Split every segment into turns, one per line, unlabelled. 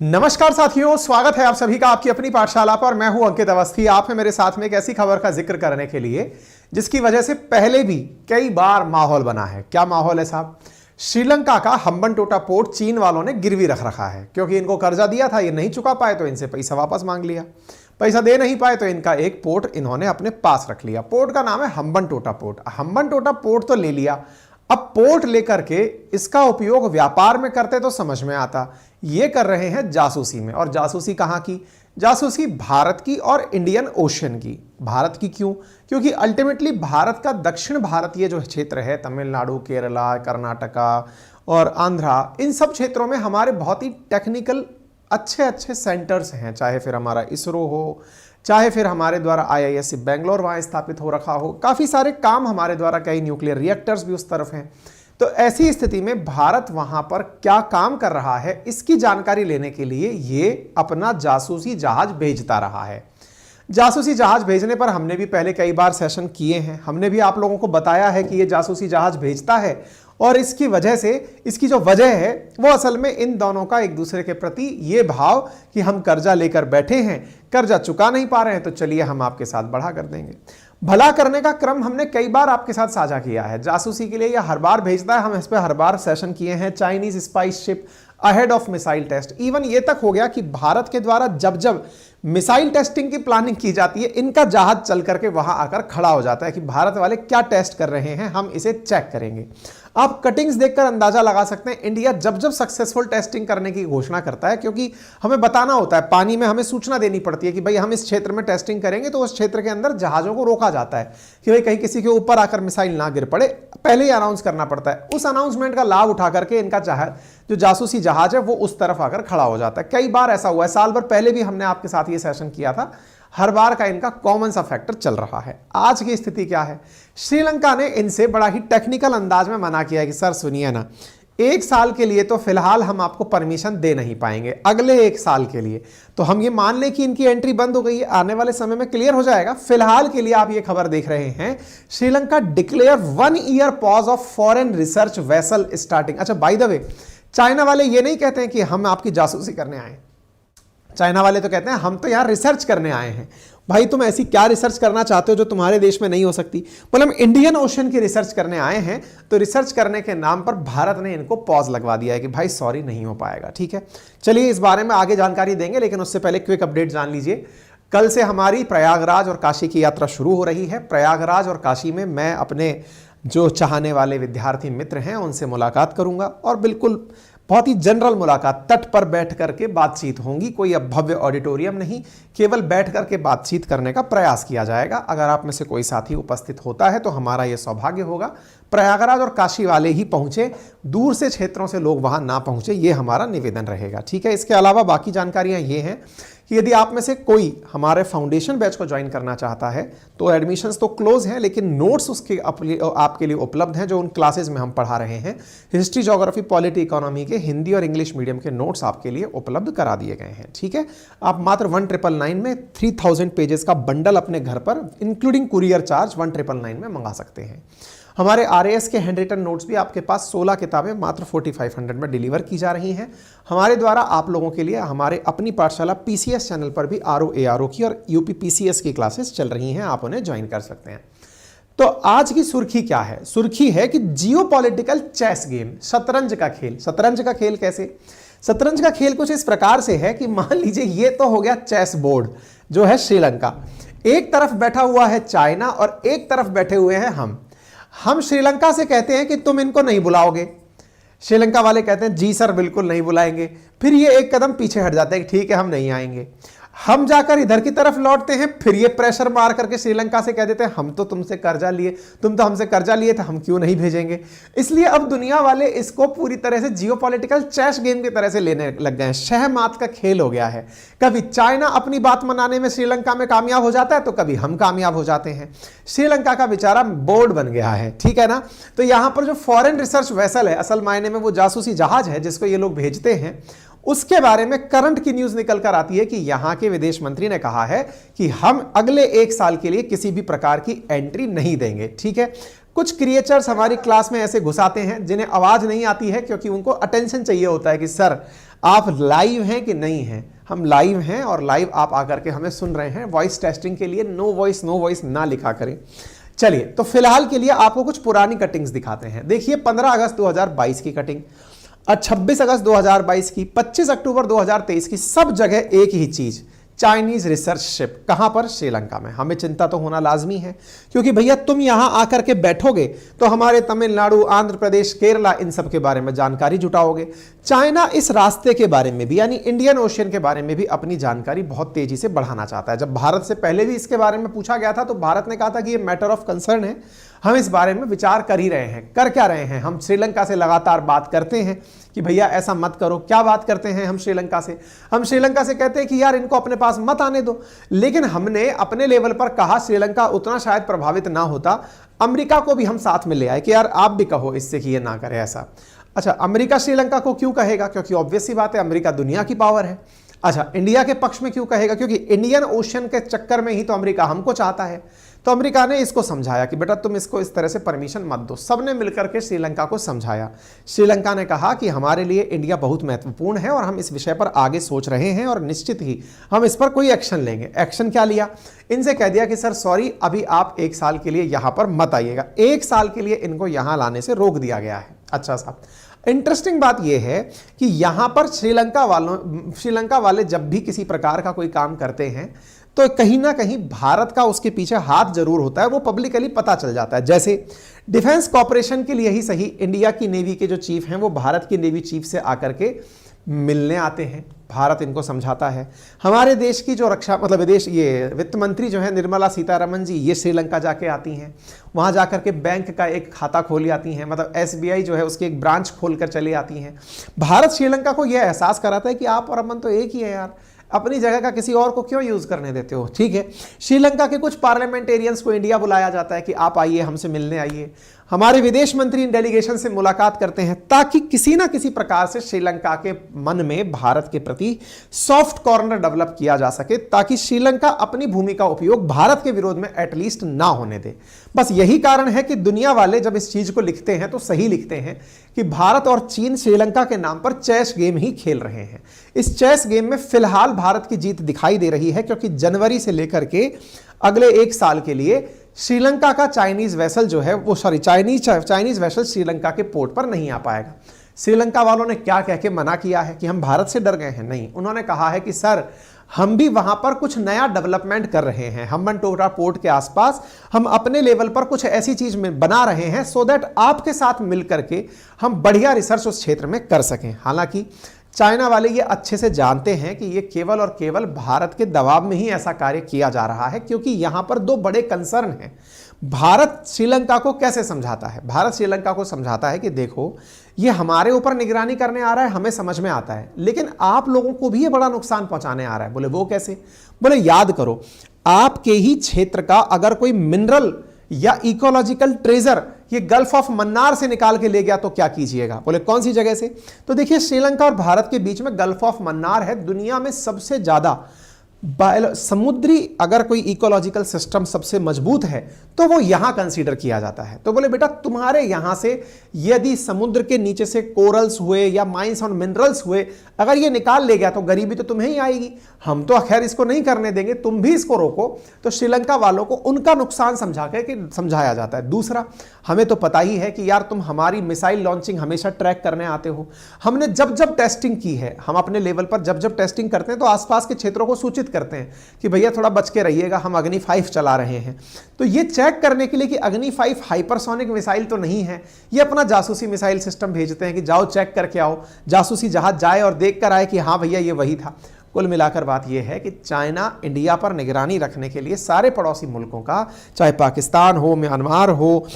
नमस्कार साथियों, स्वागत है आप सभी का आपकी अपनी पाठशाला पर। मैं हूं अंकित अवस्थी। आप हैं मेरे साथ में एक ऐसी खबर का जिक्र करने के लिए जिसकी वजह से पहले भी कई बार माहौल बना है। क्या माहौल है साहब? श्रीलंका का हम्बनटोटा पोर्ट चीन वालों ने गिरवी रख रखा है क्योंकि इनको कर्जा दिया था, ये नहीं चुका पाए तो इनसे पैसा वापस मांग लिया। पैसा दे नहीं पाए तो इनका एक पोर्ट इन्होंने अपने पास रख लिया। पोर्ट का नाम है हम्बनटोटा पोर्ट। हम्बनटोटा पोर्ट तो ले लिया, अब पोर्ट लेकर के इसका उपयोग व्यापार में करते तो समझ में आता, ये कर रहे हैं जासूसी में। और जासूसी कहां की? जासूसी भारत की और इंडियन ओशन की। भारत की क्यों? क्योंकि अल्टीमेटली भारत का दक्षिण भारतीय जो क्षेत्र है, तमिलनाडु, केरला, कर्नाटका और आंध्रा, इन सब क्षेत्रों में हमारे बहुत ही टेक्निकल अच्छे अच्छे सेंटर्स हैं। चाहे फिर हमारा इसरो हो, चाहे फिर हमारे द्वारा IISc बेंगलोर वहां स्थापित हो रखा हो, काफी सारे काम हमारे द्वारा, कई न्यूक्लियर रिएक्टर्स भी उस तरफ हैं। तो ऐसी स्थिति में भारत वहां पर क्या काम कर रहा है, इसकी जानकारी लेने के लिए ये अपना जासूसी जहाज भेजता रहा है। जासूसी जहाज भेजने पर हमने भी पहले कई बार सेशन किए हैं। हमने भी आप लोगों को बताया है कि ये जासूसी जहाज भेजता है और इसकी वजह से, इसकी जो वजह है वो असल में इन दोनों का एक दूसरे के प्रति ये भाव कि हम कर्जा लेकर बैठे हैं, कर्जा चुका नहीं पा रहे हैं, तो चलिए हम आपके साथ बढ़ा कर देंगे। भला करने का क्रम हमने कई बार आपके साथ साझा किया है। जासूसी के लिए यह हर बार भेजता है, हम इस पर हर बार सेशन किए हैं। Chinese spy ship ahead of missile test, even ये तक हो गया कि भारत के द्वारा जब जब मिसाइल टेस्टिंग की प्लानिंग की जाती है, इनका जहाज चल करके वहां आकर खड़ा हो जाता है कि भारत वाले क्या टेस्ट कर रहे हैं, हम इसे चेक करेंगे। आप कटिंग्स देखकर अंदाजा लगा सकते हैं इंडिया जब जब सक्सेसफुल टेस्टिंग करने की घोषणा करता है, क्योंकि हमें बताना होता है, पानी में हमें सूचना देनी पड़ती है कि भाई हम इस क्षेत्र में टेस्टिंग करेंगे, तो उस क्षेत्र के अंदर जहाजों को रोका जाता है कि भाई कहीं किसी के ऊपर आकर मिसाइल ना गिर पड़े, पहले ही अनाउंस करना पड़ता है। उस अनाउंसमेंट का लाभ उठा करके इनका जहाज, जो जासूसी जहाज है, वो उस तरफ आकर खड़ा हो जाता है। कई बार ऐसा हुआ है, साल भर पहले भी हमने आपके साथ ये सेशन किया था। हर बार का इनका कॉमन सा फैक्टर चल रहा है। आज की स्थिति क्या है? श्रीलंका ने इनसे बड़ा ही टेक्निकल अंदाज में मना किया है कि सर सुनिए ना, एक साल के लिए तो फिलहाल हम आपको परमिशन दे नहीं पाएंगे, अगले एक साल के लिए तो हम ये मान लें कि इनकी एंट्री बंद हो गई है, आने वाले समय में क्लियर हो जाएगा। फिलहाल के लिए आप ये खबर देख रहे हैं, Sri Lanka declare 1 year pause of foreign research vessel starting. अच्छा, बाय द वे, चाइना वाले ये नहीं कहते हैं कि हम आपकी जासूसी करने आए। चाइना वाले तो कहते हैं हम तो यहां रिसर्च करने आए हैं। भाई तुम ऐसी क्या रिसर्च करना चाहते हो जो तुम्हारे देश में नहीं हो सकती? बोले हम इंडियन ओशन की रिसर्च करने आए हैं। तो रिसर्च करने के नाम पर भारत ने इनको पॉज लगवा दिया है कि भाई सॉरी, नहीं हो पाएगा। ठीक है, चलिए इस बारे में आगे जानकारी देंगे, लेकिन उससे पहले क्विक अपडेट जान लीजिए। कल से हमारी प्रयागराज और काशी की यात्रा शुरू हो रही है। प्रयागराज और काशी में मैं अपने जो चाहने वाले विद्यार्थी मित्र हैं उनसे मुलाकात करूंगा, और बिल्कुल बहुत ही जनरल मुलाकात, तट पर बैठ करके बातचीत होंगी। कोई अब भव्य ऑडिटोरियम नहीं, केवल बैठ करके बातचीत करने का प्रयास किया जाएगा। अगर आप में से कोई साथी उपस्थित होता है तो हमारा यह सौभाग्य होगा। प्रयागराज और काशी वाले ही पहुंचे, दूर से क्षेत्रों से लोग वहां ना पहुंचे, ये हमारा निवेदन रहेगा। ठीक है, इसके अलावा बाकी जानकारियां ये हैं कि यदि आप में से कोई हमारे फाउंडेशन बैच को ज्वाइन करना चाहता है तो एडमिशन्स तो क्लोज हैं, लेकिन नोट्स उसके आपके लिए उपलब्ध हैं जो उन क्लासेस में हम पढ़ा रहे हैं। हिस्ट्री, ज्योग्राफी, पॉलिटी, इकोनॉमी के हिंदी और इंग्लिश मीडियम के नोट्स आपके लिए उपलब्ध करा दिए गए हैं। ठीक है, आप मात्र 1999 में 3000 पेजेस का बंडल अपने घर पर इंक्लूडिंग कुरियर चार्ज 1999 में मंगा सकते हैं। हमारे RAS के हैंड रिटन नोट्स भी आपके पास 16 किताबें मात्र 4500 में डिलीवर की जा रही हैं। हमारे द्वारा आप लोगों के लिए हमारे अपनी पाठशाला PCS चैनल पर भी RO ARO की और UP PCS की क्लासेस चल रही हैं, आप उन्हें ज्वाइन कर सकते हैं। तो आज की सुर्खी क्या है? सुर्खी है कि जियोपॉलिटिकल चेस गेम, शतरंज का खेल। शतरंज का खेल कैसे? शतरंज का खेल कुछ इस प्रकार से है कि मान लीजिए ये तो हो गया चेस बोर्ड जो है श्रीलंका, एक तरफ बैठा हुआ है चाइना और एक तरफ बैठे हुए हैं हम श्रीलंका से कहते हैं कि तुम इनको नहीं बुलाओगे। श्रीलंका वाले कहते हैं जी सर बिल्कुल नहीं बुलाएंगे। फिर ये एक कदम पीछे हट जाते हैं कि ठीक है हम नहीं आएंगे। हम जाकर इधर की तरफ लौटते हैं, फिर ये प्रेशर मार करके श्रीलंका से कह देते हैं हम तो तुमसे कर्जा लिए, तुम तो हमसे कर्जा लिए थे, हम क्यों नहीं भेजेंगे। इसलिए अब दुनिया वाले इसको पूरी तरह से जियोपॉलिटिकल चेस गेम की तरह से लेने लग गए हैं। शह मात का खेल हो गया है। कभी चाइना अपनी बात मनाने में श्रीलंका में कामयाब हो जाता है तो कभी हम कामयाब हो जाते हैं। श्रीलंका का बेचारा बोर्ड बन गया है। ठीक है ना। तो यहां पर जो फॉरेन रिसर्च वेसल है, असल मायने में वो जासूसी जहाज है जिसको ये लोग भेजते हैं, उसके बारे में करंट की न्यूज निकल कर आती है कि यहां के विदेश मंत्री ने कहा है कि हम अगले एक साल के लिए किसी भी प्रकार की एंट्री नहीं देंगे। ठीक है, कुछ क्रिएचर्स हमारी क्लास में ऐसे घुस आते हैं जिन्हें आवाज नहीं आती है, क्योंकि उनको अटेंशन चाहिए होता है कि सर आप लाइव हैं कि नहीं हैं। हम लाइव हैं और लाइव आप आकर के हमें सुन रहे हैं। वॉइस टेस्टिंग के लिए नो वॉइस ना लिखा करें। चलिए, तो फिलहाल के लिए आपको कुछ पुरानी कटिंग्स दिखाते हैं। देखिए 15 अगस्त 2022 की कटिंग, 26 अगस्त 2022 की, 25 अक्टूबर 2023 की, सब जगह एक ही चीज, चाइनीज रिसर्च शिप। कहां पर? श्रीलंका में। हमें चिंता तो होना लाजमी है, क्योंकि भैया तुम यहां आकर के बैठोगे तो हमारे तमिलनाडु, आंध्र प्रदेश, केरला, इन सब के बारे में जानकारी जुटाओगे। चाइना इस रास्ते के बारे में भी, यानी इंडियन ओशियन के बारे में भी अपनी जानकारी बहुत तेजी से बढ़ाना चाहता है। जब भारत से पहले भी इसके बारे में पूछा गया था तो भारत ने कहा था कि ये मैटर ऑफ कंसर्न है, हम इस बारे में विचार कर ही रहे हैं। कर क्या रहे हैं? हम श्रीलंका से लगातार बात करते हैं कि भैया ऐसा मत करो। क्या बात करते हैं हम श्रीलंका से? हम श्रीलंका से कहते हैं कि यार इनको अपने पास मत आने दो। लेकिन हमने अपने लेवल पर कहा, श्रीलंका उतना शायद प्रभावित ना होता, अमेरिका को भी हम साथ में ले आए कि यार आप भी कहो इससे कि ये ना करे ऐसा। अच्छा, अमेरिका श्रीलंका को क्यों कहेगा? क्योंकि ऑब्वियस सी बात है, अमेरिका दुनिया की पावर है। अच्छा, इंडिया के पक्ष में क्यों कहेगा? क्योंकि इंडियन ओशियन के चक्कर में ही तो अमेरिका हमको चाहता है। तो अमेरिका ने इसको समझाया कि बेटा तुम इसको इस तरह से परमिशन मत दो। सबने मिलकर के श्रीलंका को समझाया। श्रीलंका ने कहा कि हमारे लिए इंडिया बहुत महत्वपूर्ण है और हम इस विषय पर आगे सोच रहे हैं और निश्चित ही हम इस पर कोई एक्शन लेंगे। एक्शन क्या लिया? इनसे कह दिया कि सर सॉरी, अभी आप 1 साल के लिए यहां पर मत आइएगा। 1 साल के लिए इनको यहां लाने से रोक दिया गया है। अच्छा साहब, इंटरेस्टिंग बात यह है कि यहां पर श्रीलंका वाले जब भी किसी प्रकार का कोई काम करते हैं तो कहीं ना कहीं भारत का उसके पीछे हाथ जरूर होता है, वो पब्लिकली पता चल जाता है। जैसे डिफेंस कॉर्पोरेशन के लिए ही सही, इंडिया की नेवी के जो चीफ हैं वो भारत की नेवी चीफ से आकर के मिलने आते हैं, भारत इनको समझाता है। हमारे देश की जो रक्षा मतलब विदेश ये वित्त मंत्री जो है निर्मला सीतारमण जी, ये श्रीलंका जाके आती हैं। वहाँ जाकर के बैंक का एक खाता खोल आती हैं, मतलब SBI जो है उसकी एक ब्रांच खोल कर चली आती हैं। भारत श्रीलंका को यह एहसास कराता है कि आप और अमन तो एक ही है यार, अपनी जगह का किसी और को क्यों यूज करने देते हो। ठीक है, श्रीलंका के कुछ पार्लियामेंटेरियंस को इंडिया बुलाया जाता है कि आप आइए, हमसे मिलने आइए। हमारे विदेश मंत्री इन डेलीगेशन से मुलाकात करते हैं ताकि किसी ना किसी प्रकार से श्रीलंका के मन में भारत के प्रति सॉफ्ट कॉर्नर डेवलप किया जा सके, ताकि श्रीलंका अपनी भूमि का उपयोग भारत के विरोध में एटलीस्ट ना होने दे। बस यही कारण है कि दुनिया वाले जब इस चीज को लिखते हैं तो सही लिखते हैं कि भारत और चीन श्रीलंका के नाम पर चेस गेम ही खेल रहे हैं। इस चेस गेम में फिलहाल भारत की जीत दिखाई दे रही है, क्योंकि जनवरी से लेकर के अगले 1 साल के लिए श्रीलंका का चाइनीज वेसल जो है वो चाइनीज वेसल श्रीलंका के पोर्ट पर नहीं आ पाएगा। श्रीलंका वालों ने क्या कह के मना किया है कि हम भारत से डर गए हैं? नहीं, उन्होंने कहा है कि सर हम भी वहां पर कुछ नया डेवलपमेंट कर रहे हैं, हम्बनटोटा पोर्ट के आसपास हम अपने लेवल पर कुछ ऐसी चीज में बना रहे हैं सो दैट आपके साथ मिलकर के हम बढ़िया रिसर्च उस क्षेत्र में कर सकें। हालांकि चाइना वाले ये अच्छे से जानते हैं कि ये केवल और केवल भारत के दबाव में ही ऐसा कार्य किया जा रहा है, क्योंकि यहां पर 2 बड़े कंसर्न हैं। भारत श्रीलंका को कैसे समझाता है? भारत श्रीलंका को समझाता है कि देखो ये हमारे ऊपर निगरानी करने आ रहा है, हमें समझ में आता है, लेकिन आप लोगों को भी ये बड़ा नुकसान पहुंचाने आ रहा है। बोले वो कैसे? बोले याद करो, आपके ही क्षेत्र का अगर कोई मिनरल या इकोलॉजिकल ट्रेजर ये गल्फ ऑफ मन्नार से निकाल के ले गया तो क्या कीजिएगा? बोले कौन सी जगह से? तो देखिए श्रीलंका और भारत के बीच में गल्फ ऑफ मन्नार है, दुनिया में सबसे ज्यादा समुद्री अगर कोई इकोलॉजिकल सिस्टम सबसे मजबूत है तो वो यहां कंसीडर किया जाता है। तो बोले बेटा तुम्हारे यहां से यदि समुद्र के नीचे से कोरल्स हुए या माइंस और मिनरल्स हुए, अगर ये निकाल ले गया तो गरीबी तो तुम्हें ही आएगी। हम तो खैर इसको नहीं करने देंगे, तुम भी इसको रोको। तो श्रीलंका वालों को उनका नुकसान समझाया जाता है। दूसरा, हमें तो पता ही है कि यार तुम हमारी मिसाइल लॉन्चिंग हमेशा ट्रैक करने आते हो। हमने जब जब टेस्टिंग की है, हम अपने लेवल पर जब जब टेस्टिंग करते हैं तो आसपास के क्षेत्रों को सूचित करते हैं कि भैया थोड़ा बच के रहिएगा, हम अग्नि 5 चला रहे हैं। तो ये चेक करने के लिए कि अग्नि 5 हाइपरसोनिक मिसाइल तो नहीं है, ये अपना जासूसी मिसाइल सिस्टम भेजते हैं कि जाओ चेक करके आओ। जासूसी जहाज जाए और देख कर आए कि हाँ भैया ये वही था। कुल मिलाकर बात यह है कि चाइना इंडिया पर निगरानी रखने के लिए सारे पड़ोसी मुल्कों का, चाहे पाकिस्तान हो, म्यांमार हो,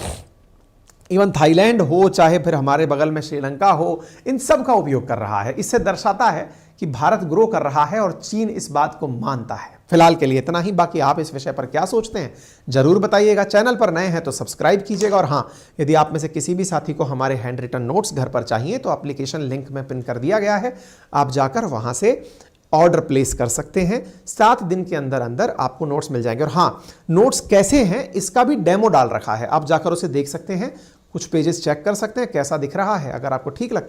इवन थाईलैंड हो, चाहे फिर हमारे बगल में श्रीलंका हो, इन सब का उपयोग कर रहा है। इससे दर्शाता है कि भारत ग्रो कर रहा है और चीन इस बात को मानता है। फिलहाल के लिए इतना ही, बाकी आप इस विषय पर क्या सोचते हैं जरूर बताइएगा। चैनल पर नए हैं तो सब्सक्राइब कीजिएगा, और हाँ, यदि आप में से किसी भी साथी को हमारे हैंड रिटन नोट्स घर पर चाहिए तो एप्लीकेशन लिंक में पिन कर दिया गया है, आप जाकर वहां से ऑर्डर प्लेस कर सकते हैं। 7 दिन के अंदर अंदर आपको नोट्स मिल जाएंगे। और हाँ, नोट्स कैसे हैं इसका भी डेमो डाल रखा है, आप जाकर उसे देख सकते हैं, कुछ पेजेस चेक कर सकते हैं कैसा दिख रहा है। अगर आपको ठीक लगता है